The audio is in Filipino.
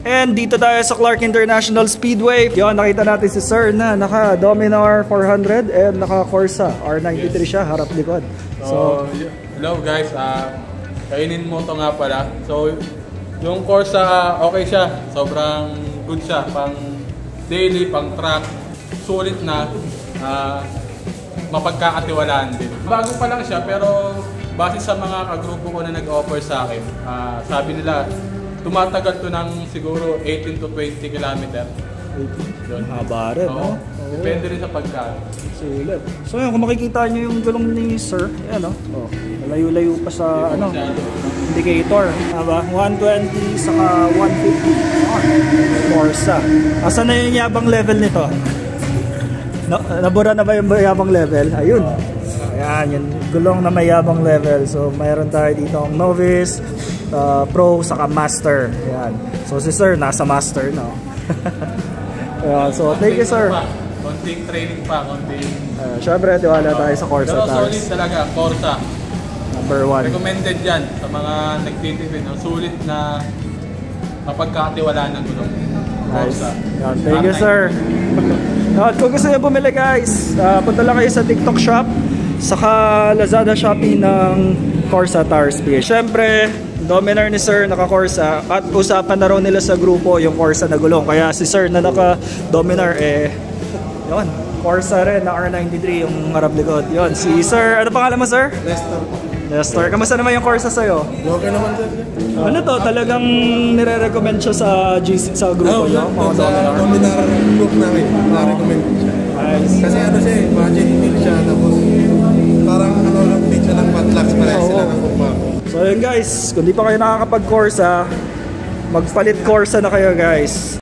And dito tayo sa Clark International Speedway. Yun, nakita natin si Sir na naka Dominar 400 and naka Corsa R93 siya, harap likod. So hello guys, kainin mo to nga pala. So yung Corsa okay siya, sobrang good siya, pang daily, pang track, sulit na, mapagkakatiwalaan din. Bago pa lang siya pero base sa mga kagrupo ko na nag-offer sa akin, sabi nila tumatagal to ng siguro 18 to 20 km. Yun. Haba rin, no? Depende rin sa pagkaan. Sulit. So yun, kung makikita nyo yung gulong ni Sir, yan o. Malayo-layo pa sa indicator. Diba? 120 saka 150. Corsa. Asan na yung yabang level nito? Nabura na ba yung yabang level? Ayun. Ayan, yung gulong na may yabang level. So mayroon tayo dito ang novice, pro, saka master. Ayan. So si Sir nasa master na. Ayan, so thank you Sir. Konting training pa, konting... Siyempre, tiwala tayo sa Corsa. Pero solid talaga, Corsa. Number 1. Recommended yan sa mga nagtitipid. Sulit na mapagkakatiwalaan ng gulong. Nice. Yan, thank you Sir. At kung gusto nyo bumili guys, punta lang kayo sa TikTok shop, saka Lazada Shopee ng Corsa Tires PH. Siyempre, Dominar ni Sir naka Corsa at usapan na raw nila sa grupo yung Corsa na gulong. Kaya si Sir na naka Dominar yun, Corsa rin na R93 yung harap likod. Yun, si Sir, ano pangalan mo Sir? Lester. Lester, kamusta naman yung Corsa sa'yo? Okay naman Sir. Ano to, talagang nire-recommend siya sa GC, sa grupo nyo? Sa Dominar group namin, na-recommend siya. Nice. Kasi ano siya budget meal siya, tapos parang lang din siya ng Matlax, parehas sila ng kumpa. So yun guys, kung di pa kayo nakakapag-Corsa, magpalit Corsa na kayo guys.